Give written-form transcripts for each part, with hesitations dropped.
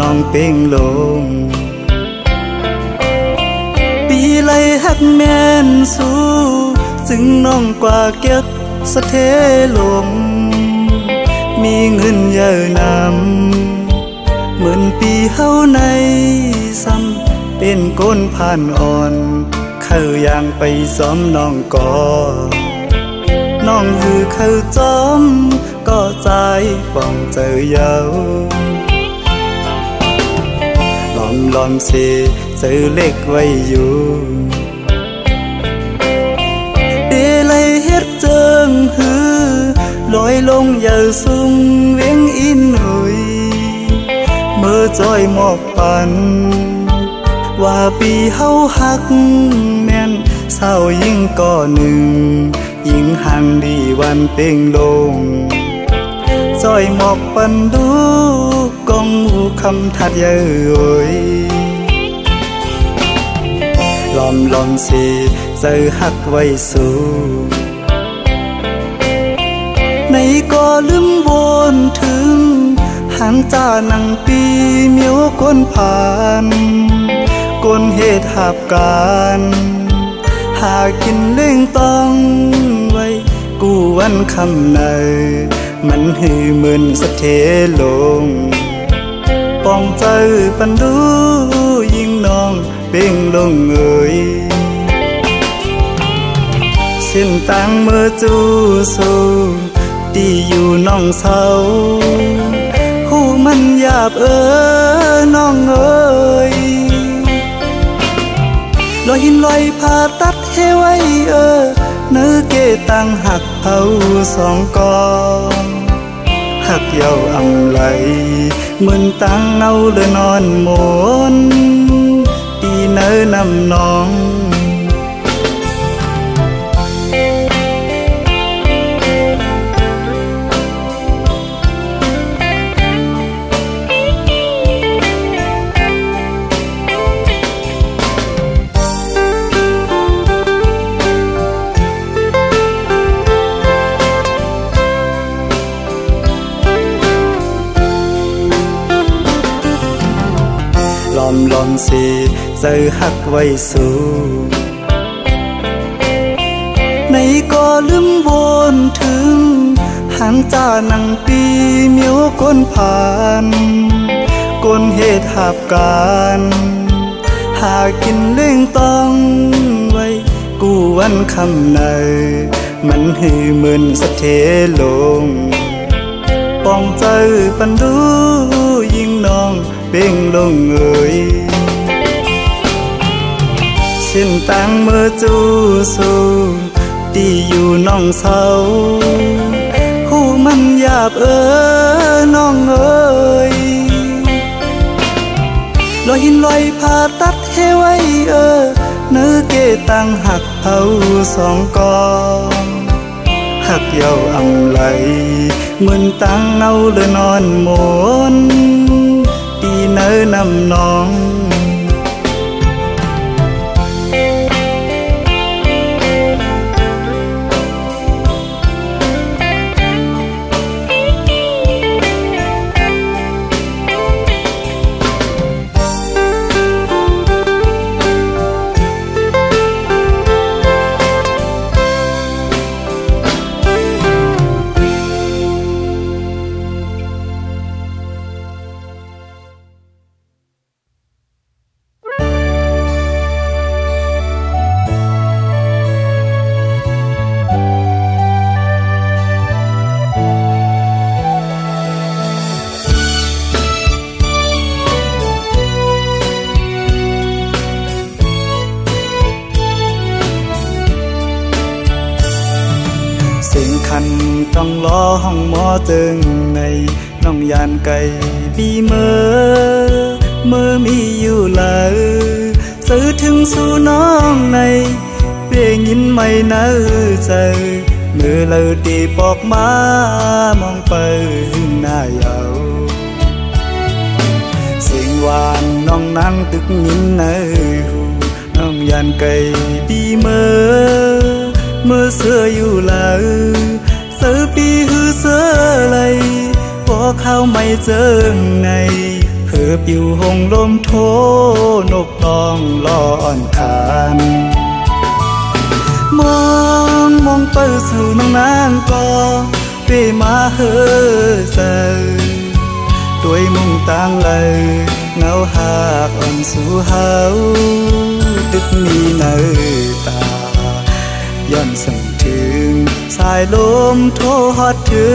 น้องเป่งลงปีไลฮักแม่นสู้จึงน้องกว่าเก็บสะเทลมมีเงินเยอะนำเหมือนปีเฮาในซ้ำเป็นก้นผ่านอ่อนเข้าอย่างไปซ้อมน้องก่อน้องคือเข้าจอมก็ใจป้องเจอเยาลอมเสเจอเล็กไว้อยู่เดลัยเฮ็ดเจิงหือลอยลงอย่าสูงเวียงอินหุยเมื่อจอยหมอกปันว่าปีเฮาหักแม่นเศร้ายิ่งก่อหนึ่งยิ่งห่างดีวันเป่งลงจอยหมอกปันดูกองหูคำทัดเย้ยลอมเสเจอหักไว้สู่ในก็ลืมวนถึงหางจ้านังปีเมียวก้นผ่านก้นเหตุหาบการหากินเล่งต้องไว้กูวันคำในมันหือเหมือนสะเทลงป้องใจปันดูยิ่งน้องเป่งลงเอ่ยเส้นต่างเมื่อจูสู้ที่อยู่น้องเศร้าหูมันหยาบน้องเอ่ยลอยหินลอยผ่าตัดให้ไว้เนื้อเกตังหักเผาสองกองหักเยาอำไหลเหมือนตังเอาเลยนอนหมนปีเนื้อนำน้องลอมเสเจอหักไว้สู่ในก็ลืมวนถึงหางจ้านังปีเมียวก้นผ่านก้นเหตุหาบการหากินเล่งต้องไว้กูวันคำในมันหือเหมือนสะเทลงป้องใจปันดูยิ่งน้องเป่งลงเอ่ยเส้นต่างเมื่อจูสู้ที่อยู่น้องเศร้าหูมันหยาบน้องเอ่ยลอยหินลอยผ่าตัดให้ไว้เนื้อเกตังหักเผาสองกองหักเยาอำไหลเหมือนตังเอาเลยนอนหมนปีเนื้อนำน้องต้องล้อห้องหมอเติงในน้องยานไก่ปีเมื่อมีอยู่เลยซื้อถึงสู่น้องในเพียงยินไม่น่าใจเมื่อเราตีปอกมามองไปหน้าเยาเสียงหวานน้องนั่งตึกยินในหูน้องยานไก่ปีเมื่อเสื้ออยู่เลยเสือปีหือเสือไหลพอเข้าไม่เจอในเพื่อ อปิวหงลมโทนกตองลออ่อนคานมองเปิดสู่น้องนางก็เปมาเฮอเซอด้วยมุ่งต่างเลยเงาหากอ่อนสู่เฮาดึกมีเนตาย้อนสั่งถึงสายลมโทฮอดถึ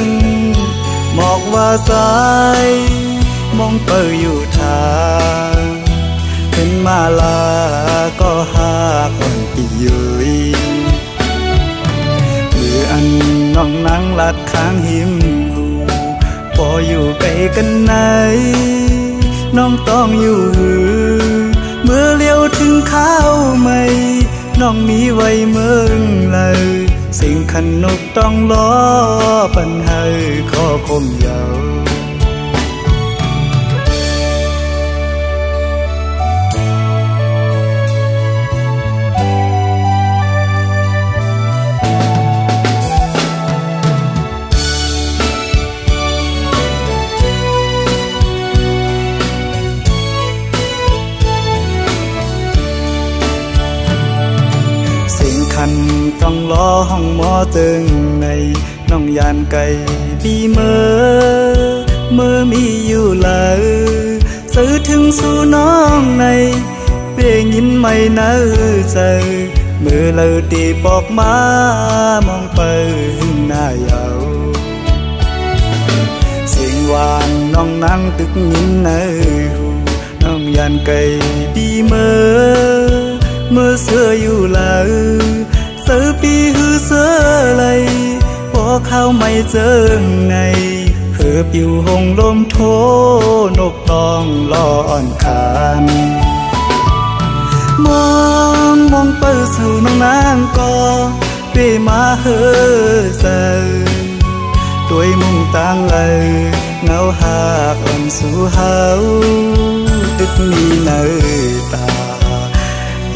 งหมอกว่าสายมองเปิดอยู่ทางขึ้นมาลาก็หากอ่อนปีเยยมืออันน้องนั่งลัดข้างหิมหูพออยู่ไกลกันไหนน้องต้องอยู่หือเมื่อเลี้ยวถึงข้าวไม่น้องมีไว้เมืองเลยสิ่งขันนกต้องล้อปันให้ข้อคมยาวต้องล้อห้องหมอตึงในน้องยานไก่ปีเมื่อมีอยู่เลยซื้อถึงสู่น้องในเปยยินไม่เนื้อใจเมื่อเลยตีบอกมามองไปหึงหน้ายาวเสียงหวานน้องนั่งตึกยินเนื้อหูน้องยานไก่ปีเมื่อเสื้ออยู่เลยเสือปีหือเสือไหลพอเข้าไม่เจอไงเพื่อปิวหงลมโทนกตองลออ่อนคานมองเปิดสู่น้องนางก็เปมาเฮอเซอด้วยมุ่งต่างเลยเงาหากอ่อนสู่เฮาตึกมีเนตา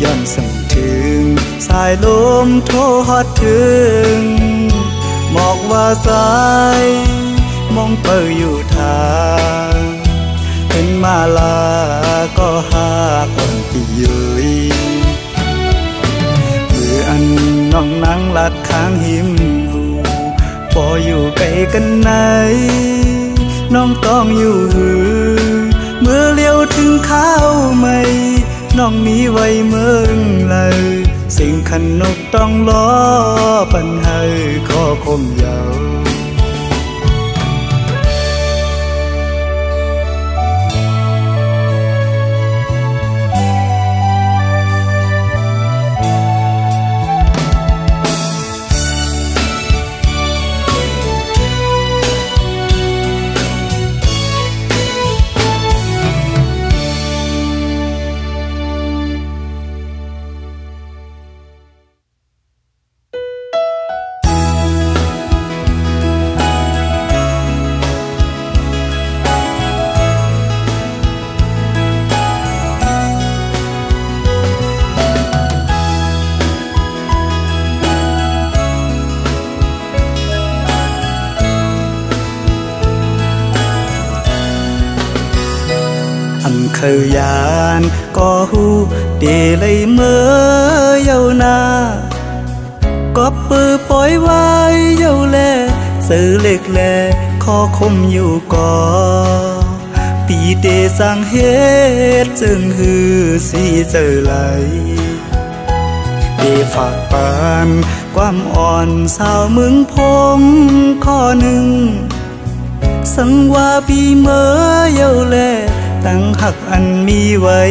ย้อนสั่งถึงสายลมโทฮอดถึงหมอกว่าสายมองเปิดอยู่ทางเป็นมาลาก็หากอ่อนปีเยยมืออันน้องนั่งลัดข้างหิมหูพออยู่ไกลกันไหนน้องต้องอยู่หือเมื่อเลี้ยวถึงข้าวไม่น้องมีไว้เมืองเลยสิ่งขันนกต้องล้อปันให้ข้อคมยาว เคยยานก็หูเดเลยเมื่อเยานาก็ปือปล่อยไว้เยาแลสื่อเล็กแลขอคมอยู่ก่อปีเดสังเหตุจึงหือสีเจอไหลเดฝากปานความอ่อนสาวมึงพงข้อหนึ่งสังว่าปีเมื่อเยาแลตั้งหักอันมีไว้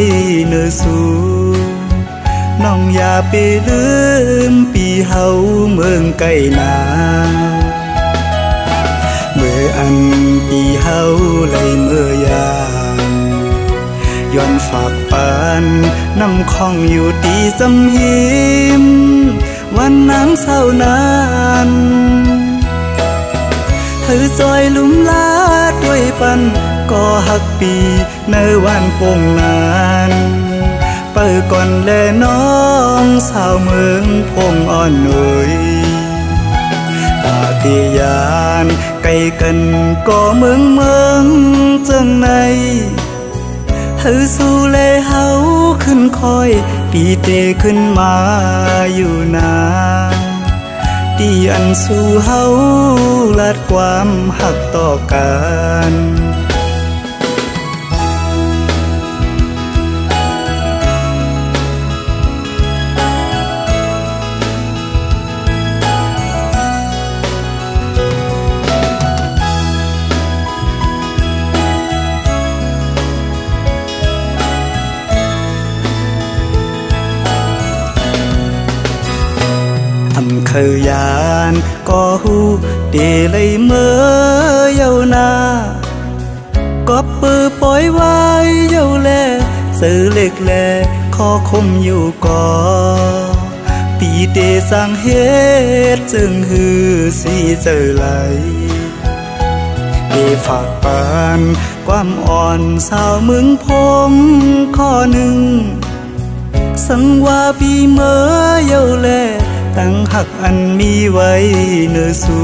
เนื้อสู่น้องอย่าไปลืมปีเฮาเมืองไก่นาเมื่ออันปีเฮาไหลเมื่อยามย้อนฝากปานน้ำคองอยู่ตีจำหิมวันน้ำเศร้านานเธอจอยลุ่มลาด้วยปันก็หักปีในวันปงนานเปิดก่อนแลน้องสาวเมืองพงอ่อนหน่อยปาฏิยานไกลกันก็เมืองจังใน ฮือสู้เลเฮาขึ้นคอยปีเตขึ้นมาอยู่นาที่อันสู้เฮาลัดความหักต่อกันเคยยานก็หูเดเลยเมื่อเยานาก็ปือปล่อยไว้เยาแลซื้อเล็กแลขอคมอยู่ก่อปีเดสร้างเฮ็ดจึงหือสีเจอไหลเดฝากปานความอ่อนสาวมึงพงข้อหนึ่งสังว่าปีเมื่อเยาแลตั้งหักอันมีไว้เนื้อสู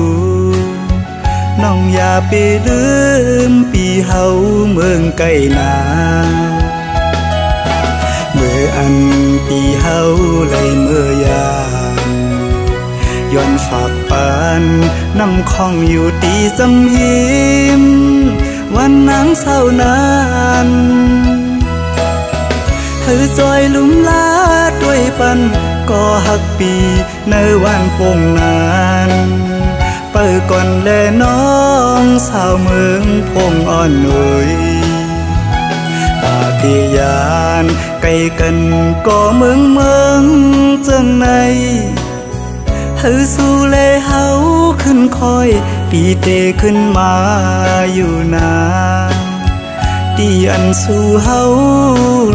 น้องอย่าไปลืมปีเฮาเมืองไก่นาเมื่ออันปีเฮาไหลเมื่อยามย้อนฝากปานน้ำคองอยู่ตีสำหิมวันนางเศร้านานฮือจอยลุ่มลาด้วยปันก็หักปีในวันปงนานเปิดก่อนแลน้องสาวเมืองพงอ่อนหน่อยปาฏิญาณไกลกันก็เมืองจังในฮือสู้เลเฮาขึ้นคอยปีเตขึ้นมาอยู่นาที่อันสู้เฮา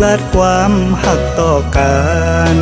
ลัดความหักต่อกัน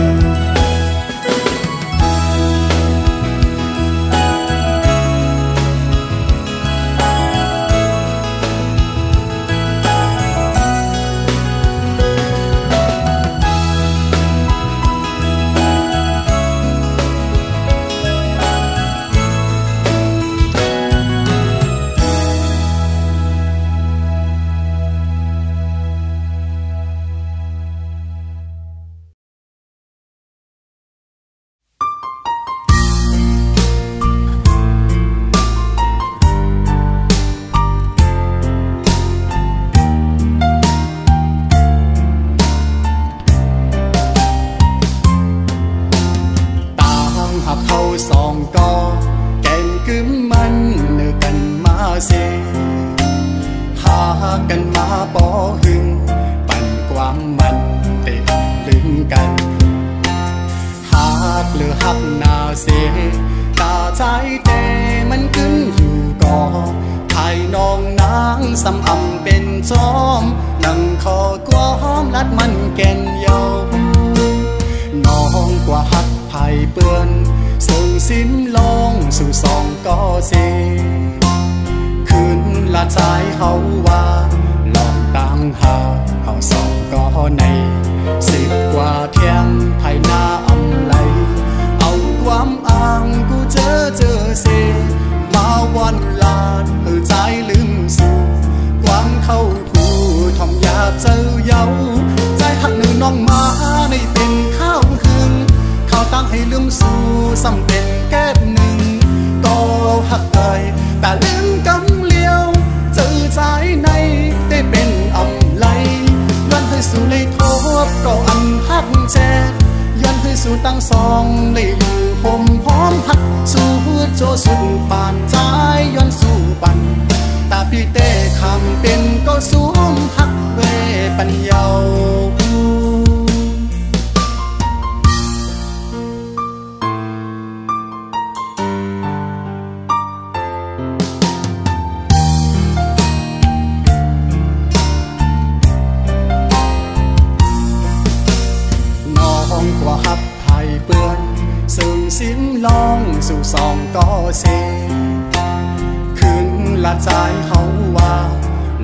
กันมาบ่หึงปั่นความมันเตะลืมกันหักหรือหักนาเสตาใจเตมันขึ้นอยู่ก่อภายน้องนางสำอำเป็นจอมนั่งคอกวามลัดมันแก่นเยาน้องกว่าหักไผ่เปื้อนส่งสิ้นลงสู่สองก็เสคืนละใจเฮาว่าลองตั้งหาเฮาสองก็ใน10 กว่าเที่ยงภายหน้าอำไลเอาความอ้างกูเจอเสมาวันลาดเพื่อใจลืมสู่ความเข้าผู้ทอมอยากเจอเยาใจหักหนึ่งน้องมาในเป็นข้าวคืนข้าวตั้งให้ลืมสู่ซ้ำเป็นแก้หนึ่งก็หักเอ่ยแต่ลืมกำเลี้ยวเจอใจในได้เป็นอำไลย้อนให้สู่เลยทบก็อันหักแจย้อนให้สู่ตั้งสองเลยอยู่ผมพร้อมหักสู่โจสุดปานใจย้อนสู่ปันตาพี่เต้คำเป็นก็สูงหักเวปัญญากว่าหักไผ่เปื้อนซึ่งสิ้นลองสู่สองก็เสคืนละใจเฮาว่า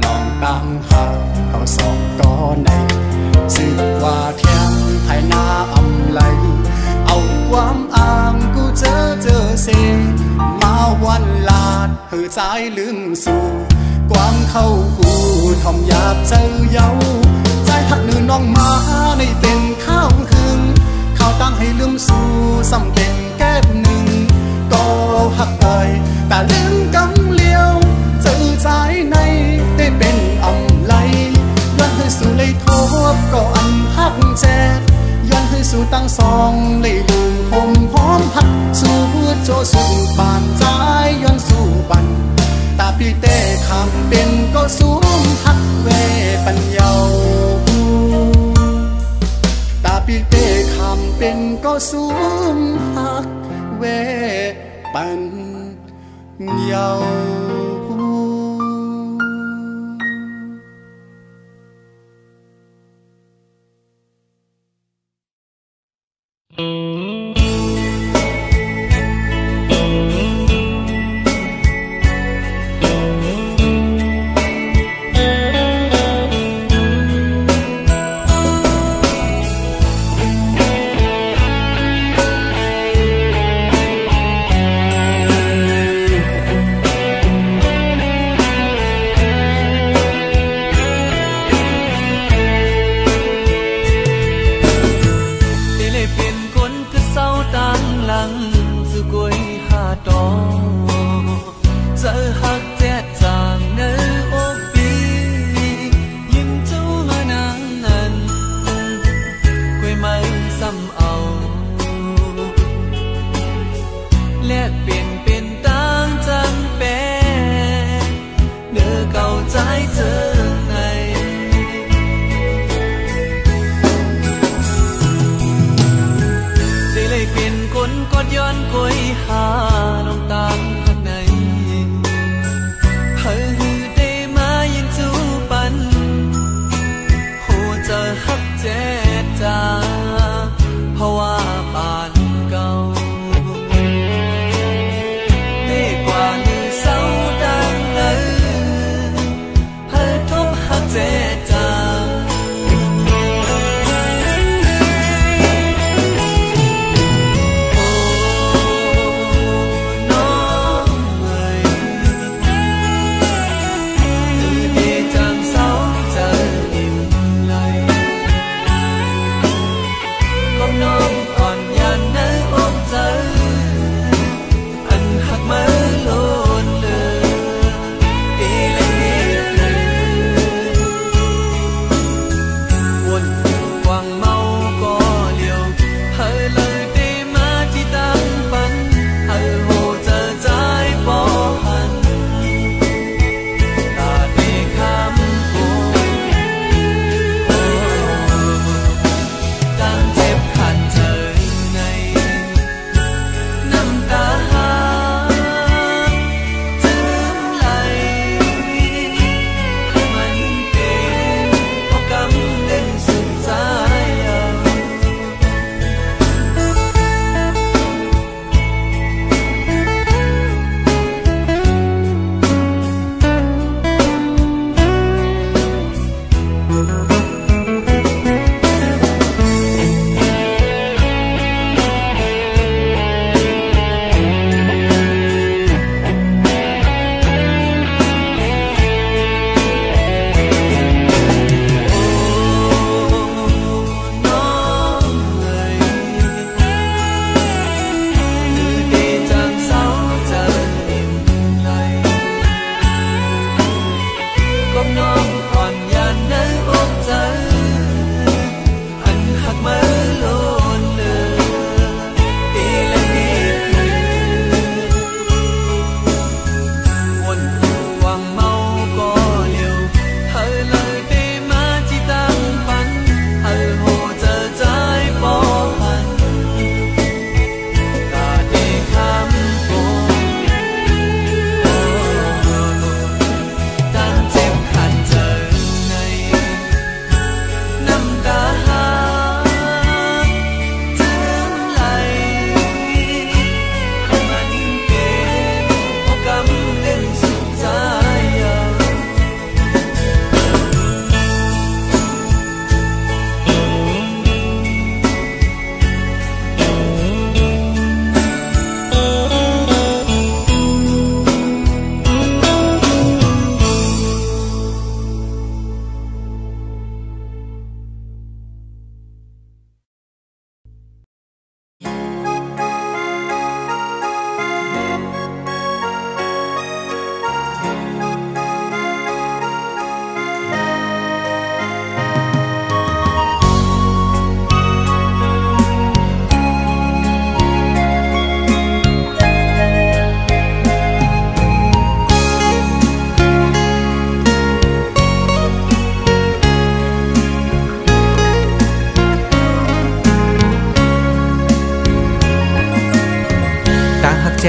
ลองตั้งหาเฮาสองก็ใน10 กว่าเที่ยงภายหน้าอำไลเอาความอ้างกูเจอเสมาวันลาดเฮือใจลืมสู่ความเข้าหูทอมอยากเจอเยาใจ น้องมาในเป็นข้าวหึงข้าวตั้งให้ลืมสู่ซ้ำเป็นแก้มหนึ่งก็หักเอ่ยแต่ลืมกำเลียวเจอใจในได้เป็นอำไลย้อนให้สู่เลยทบก็อันหักแจดย้อนให้สู่ตั้งสองเลยลืมหอมหอมหักสู่โจสู่บานใจย้อนสู่บันตาพี่เต้คำเป็นก็สูงหักเวปัญญาตาพี่เต้คำเป็นก็สูงหักเวปัญญา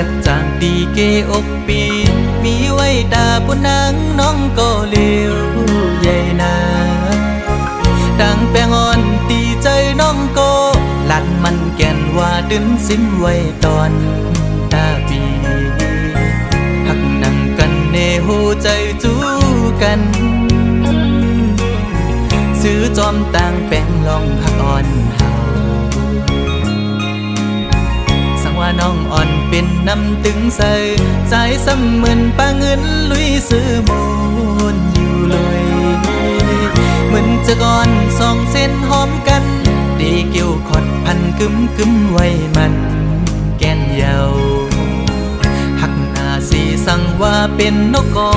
ช็ดจางตีเกอกปีมีไว้ตาบนนางน้องก็เลี้ยวใหญ่นาดังแป้งอ่อนตีใจน้องก็ลัดมันแก่นว่าดึงสิ้นไว้ตอนตาปีหักนั่งกันเนหูใจจูกันซื้อจอมต่างแป้งลองหักอ่อนเฮาสังว่าน้องอ่อนเป็นน้ำตึงใส่ใจซ้ำเหมือนปลาเงินลุยซื้อมูลอยู่เลยเหมือนจะก่อนสองเส้นหอมกันดีเกี่ยวขอดพันกึมไว้มันแก่นเยาหักหน้าสีสั่งว่าเป็นนกกอ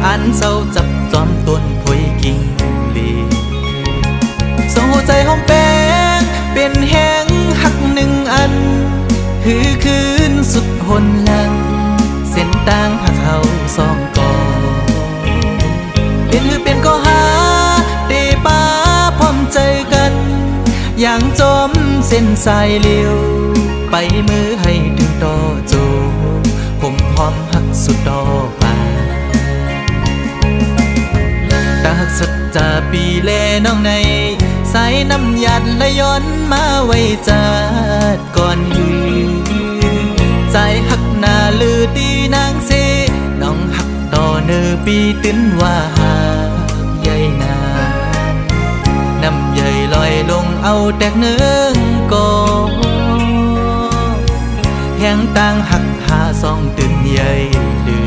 อันเศร้าจับจอมต้นพวยกิ่งลีส่งหัวใจหอมแป้งเป็นแห้งหักหนึ่งอันหือคืนสุดหนหลังเส้นต่างหักเขาสองกอเป็นหือเป็นก็หาเตป้าพร้อมใจกันอย่างจมเส้นสายเลี้ยวไปมือให้ถึงต่อโจผมหอมหักสุดต่อป่าตาหักสัจจาปีแลน้องในสายน้ำหยัดและย้อนมาไว้จัดก่อนหือใจหักหน้าลือตีนางเสน้องหักต่อเนื้อปีตื้นว่าหาใหญ่นาน้ำใหญ่ลอยลงเอาแตกเนื้อก็แห้งต่างหักหาสองตื่นใหญ่ลือ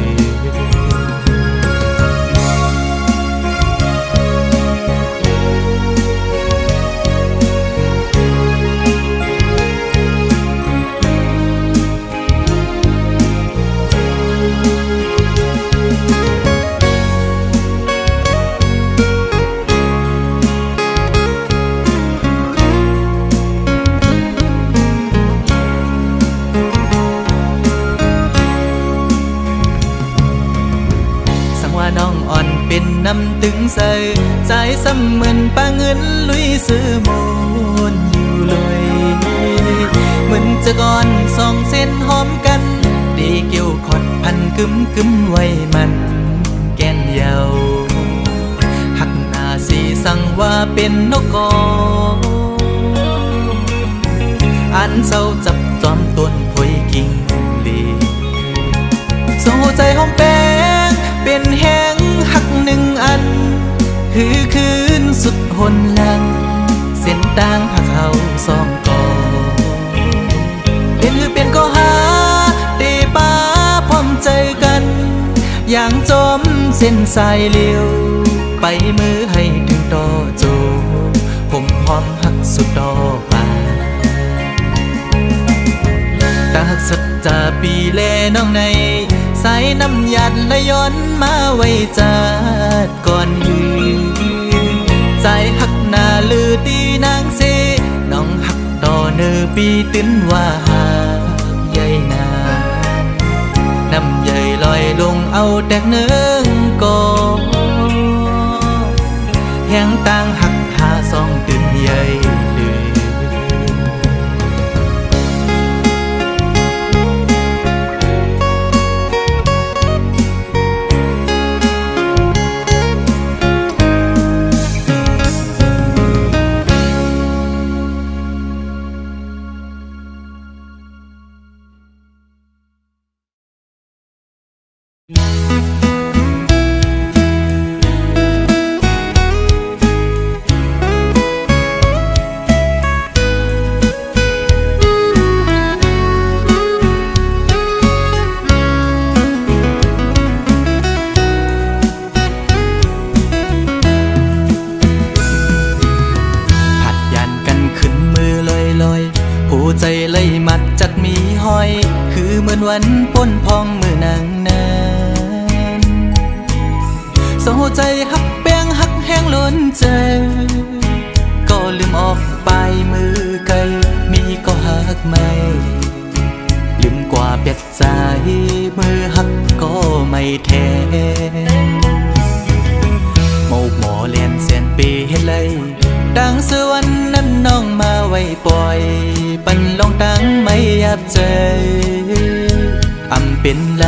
น้องอ่อนเป็นน้ำตึงใส่ใจซ้ำเหมือนปลาเงินลุยซื้อมูลอยู่เลยเหมือนจะก่อนสองเส้นหอมกันดีเกี่ยวขอดพันกึมไว้มันแก่นเยาหักหน้าสีสั่งว่าเป็นนกกออันเศร้าจับจอมต้นพวยกิ่งลีส่งหัวใจหอมแป้งเป็นแห้งหักหนึ่งอันหือคืนสุดหนหลังเส้นต่างหักเขาสองกอเป็นหือเป็นก็หาเตป้าพร้อมใจกันอย่างจมเส้นสายเลี้ยวไปมือให้ถึงต่อโจผมหอมหักสุดต่อป่าตาหักสัจจาปีแลน้องในสายน้ำหยัดและย้อนมาไว้จัดก่อนหือใจหักหน้าลือตีนางเสน้องหักต่อเนื้อปีตื้นว่าหาใหญ่นาน้ำใหญ่ลอยลงเอาแตกเนื้อก็แห้งต่างหักหาสองตื่นใหญ่ลือใจเลยมัดจัดมีห้อยคือเหมือนวันป้นพองมือนางนั้นสองหัวใจหักแป้งหักแห้งล้นใจก็ลืมออกไปมือไกลมีก็หักไม่ลืมกว่าเป็ดใจมือหักก็ไม่แทนโมกหมอเลียนเสียนปีเฮ็ดเลย ดังสวรรค์นั้นน้องมาไว้ปล่อยปันลองตังไม่ยับใจอำเป็นไร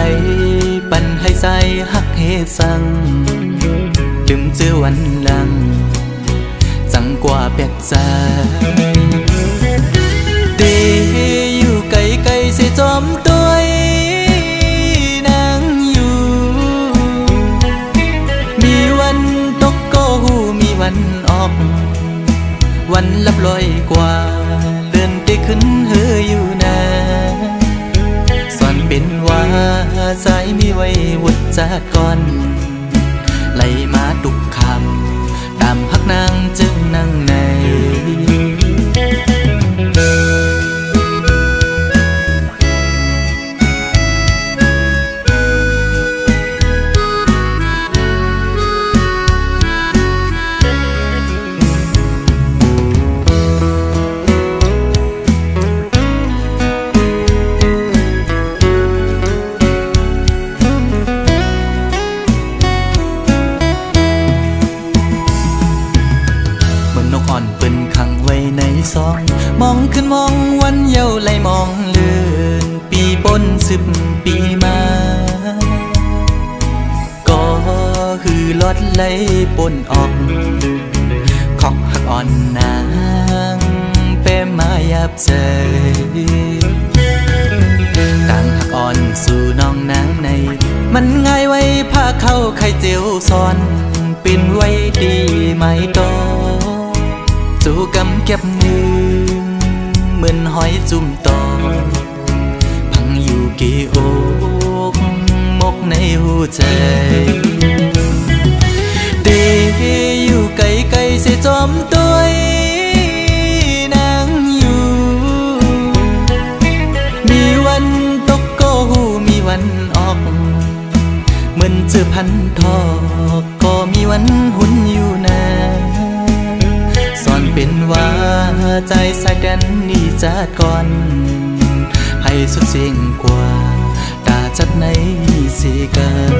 ปันให้ใส่หักเฮสังลืมเจอวันหลังจังกว่าแปดใจเดอยู่ไกลๆสิจอมตัวนางอยู่มีวันตกก็หูมีวันออกวันลับลอยกว่าเลื่อนไปขึ้นเฮออยู่นะสอนเป็นว่าใจมีไว้วุดจากก่อนไหลมาตุกคำตามพักนางจึงนั่งในมองขึ้นมองวันเยาว์ไหลมองเลื่อนปีปน10 ปีมาก็คือลดไหลปนออกขอกหักอ่อนนางเป้มายับใจต่างหักอ่อนสู่น้องนางในมันง่ายไว้ผ้าเข้าไข่เจียวซ้อนเป็นไว้ดีไหมโตสู่กำเก็บมือเหมือนหอยจุ่มตอพังอยู่กี่อกมกในหัวใจเดอยู่ไกลๆเสียจอมตัวนางอยู่มีวันตกก็หูมีวันออกเหมือนเจอพันทอกก็มีวันหุ่นอยู่นะสอนเป็นว่าใจสายแดนนี่จัดก่อนให้สุดเสียงกว่าตาจัดในสีกัน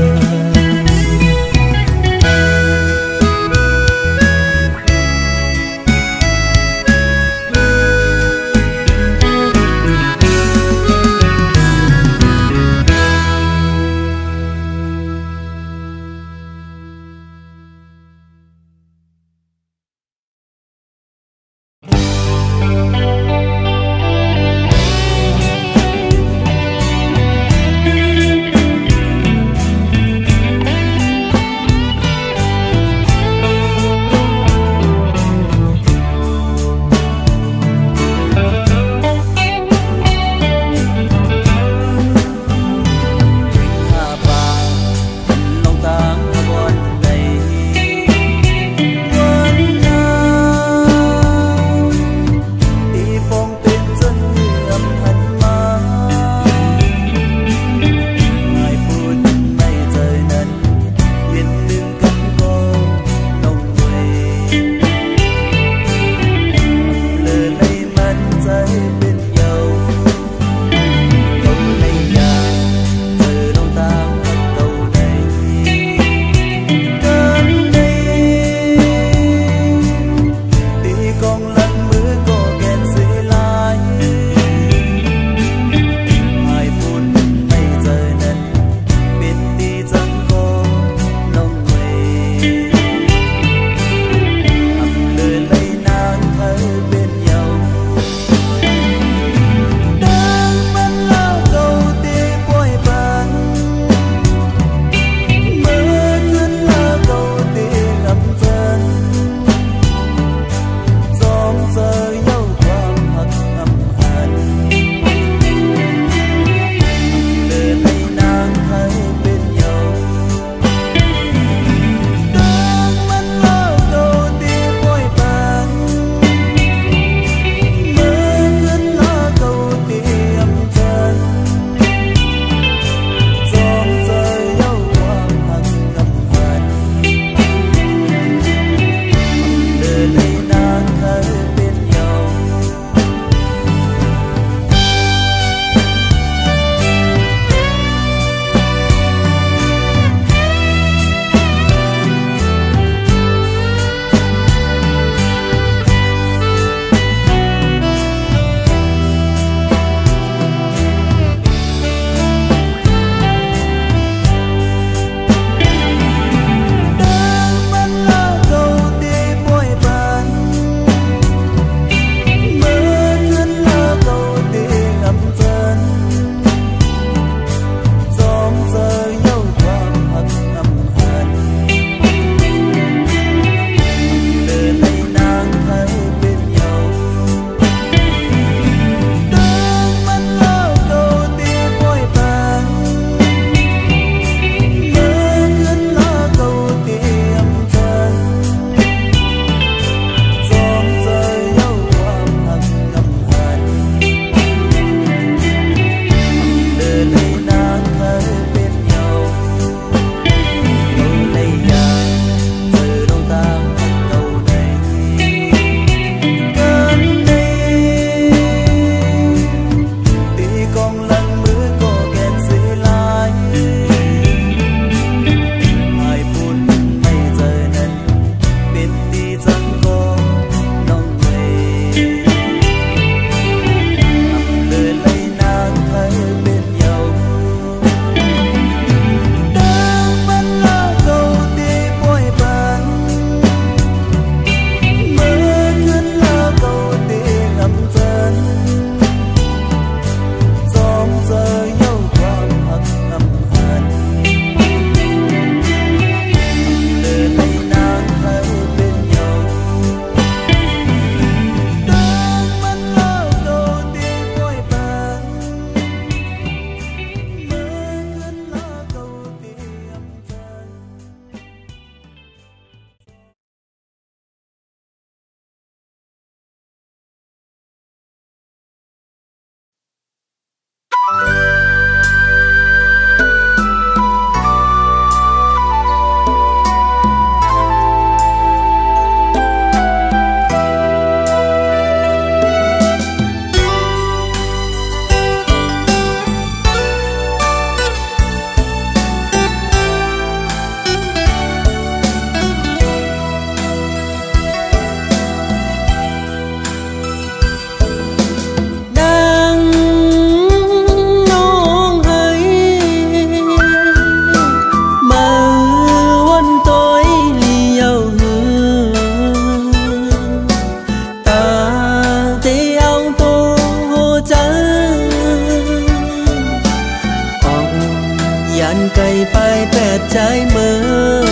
ไปแปดใจเมื่อ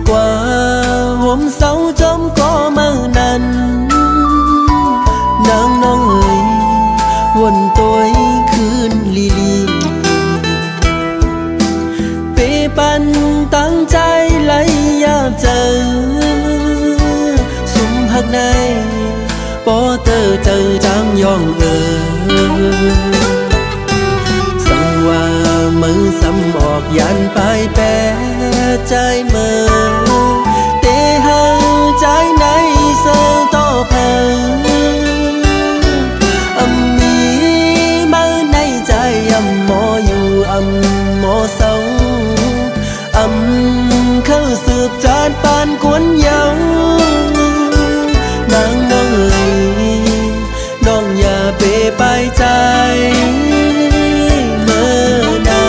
กว่าห่มเสาจมก็มือนั้นนางน้องเอ๋ยวนตัวคืนลีลีเปปันตั้งใจไหลยามเจอสุมหักในปอเตอเจอจางยองสังว่ามือซ้ำออกยันไปแปรใจเมื่อเตหังใจในเสือต่อเพออำมีมือในใจอำหมออยู่อำหมอเศร้าอำเข้าสืบจานปานกวนเยานางน้องเอ๋ยน้องอย่าเปไปใจเมื่อนา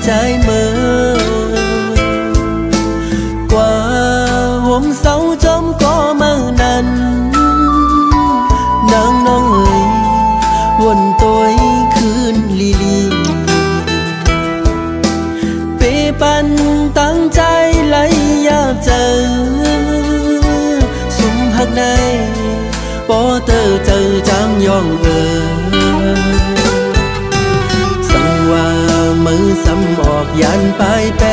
ใจเมื่อกว่าห่มเสาจมก็มือนั้นนางน้องเอ๋ยวนตัวคืนลีลีเปปันตั้งใจไหลยามเจอสุมหักในปอเตอเจอจางยองว่ามือซ้ำออกยันไปแปร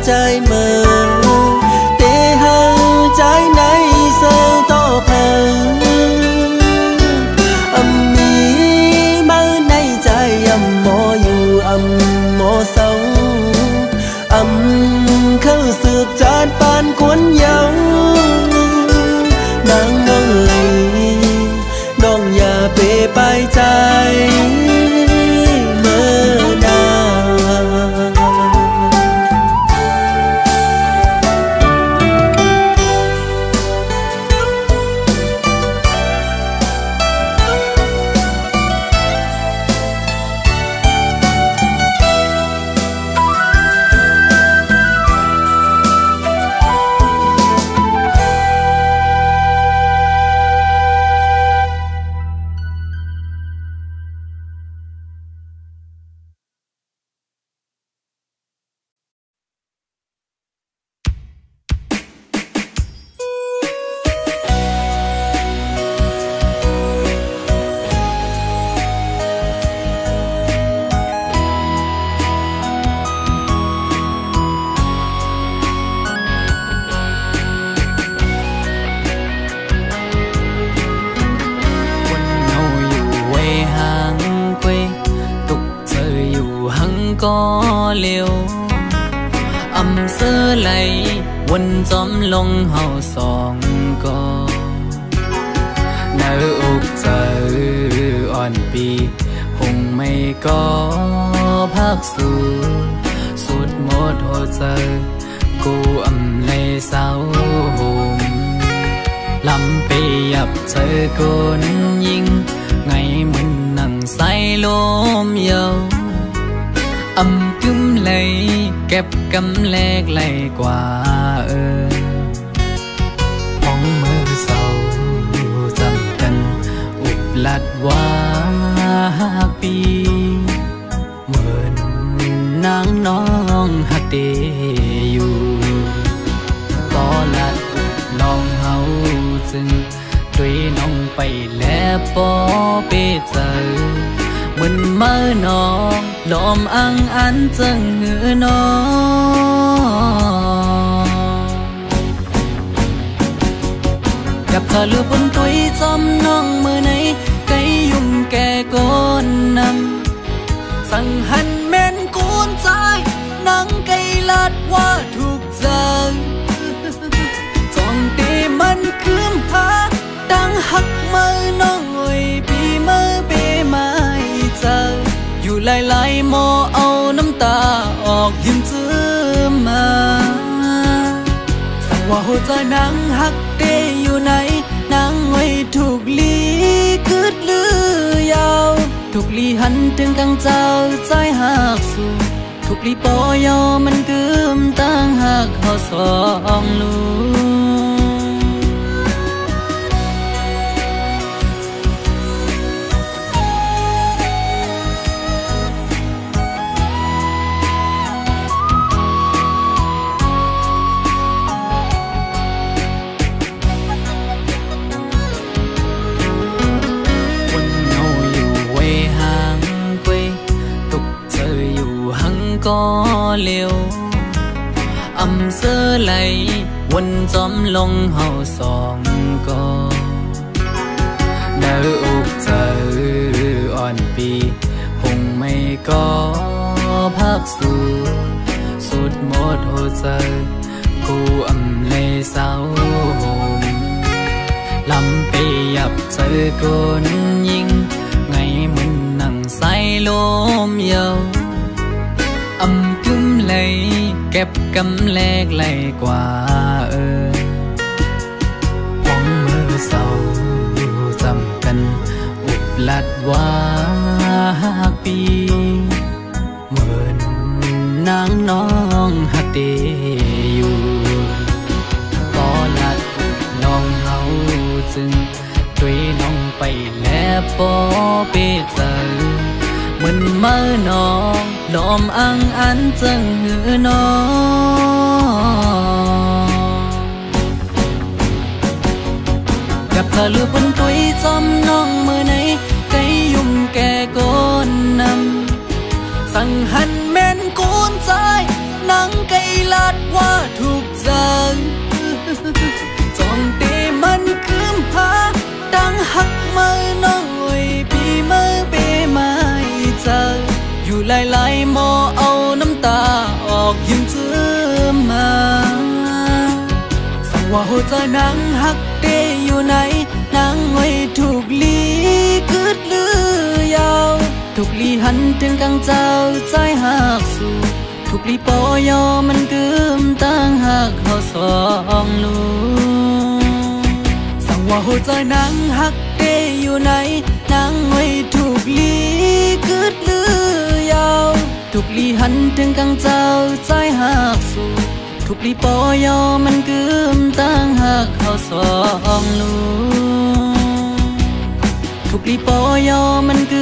ใจเมื่อเตหังใจในเสือต่อเพออำมีมือในใจอำหมออยู่อำหมอเศร้าอำเข้าสืบจานปานกวนเยานางน้องเอ๋ยน้องอย่าเปไปใจวนจอมลงเฮาสองก็เนื้ออกเจออ่อนปีหงไม่ก็พักสู่สุดหมดหัวใจกูอำเลยเศร้าห่มลำไปยับเจอคนยิงไงมันนั่งใส่ลมเยาอำกึมเลยเก็บกำแลกไหลกว่าห้องมือเศร้าจำกันอุบลัดว่าปีเหมือนนางน้องหักเดอยู่ก็ลัดอุบลองเฮาจึงด้วยน้องไปแล้วปอเปเจอมันเมื่อน้องลมอังอันจังหือน้อง gặp thờ lừa bôn tuổi xóm non mơ này cây dùng kẻ con nằmสั่งหันแม่นกูนใจนังไกลลัดว่าถูกใจจองตีมันคืมหาดังหักมือน้องหอยปีมือเปไม่เจออยู่หลายๆมอเอาน้ำตาออกยืมเจือมาสั่งว่าหัวใจนังหักเตอยู่ไหนนังหอยถูกลีคืดลือยาวถูกลีหันถึงกังเจ้าใจหักสูถูกลีปอยอมันกึมตั้งหักเขาสองลูcó liều âm sơ lấy quân gióm lông hậu sòng co nở ục giờ on pi hùng mây có phác su suốt một hồ giờ cô âm lê sao hồn làm pi ập chơi côn nhìn ngày mình nặng say lôm dầu âm cúm lấy kẹp cắm lẹt lay qua bóng mơ sầu dầm cân ụp lạt qua pi mượn nắng nong hạt tê yu có lạt nong hậu dừng tuy nong bay lẹ bó bê giờ mình mơ nong lom ăn ăn chân hư nó gặp thờ lừa bôn tuổi xóm non mơ này cây dùng kẻ con nằmสั่งหันแม่นกูนใจนังไกลลัดว่าถูกใจจองตีมันคืมหาดังหักมือน้องหอยปีมือเปไม่เจออยู่หลายๆมอเอาน้ำตาออกยืมเจือมาสั่งว่าหัวใจนังหักเตอยู่ไหนนังหอยถูกลีคืดลือยาวถูกลีหันถึงกังเจ้าใจหักสู่ถูกลีปอยอมันกึมตั้งหักเขาสองลูสั่งว่าหัวใจนังหักเตอยู่ไหนนังหอยถูกลีคืดลือยาวถูกลีหันถึงกังเจ้าใจหักสู่ถูกลีปอยอมันกึมตั้งหักเขาสองลูถูกลีปอยอมันกึ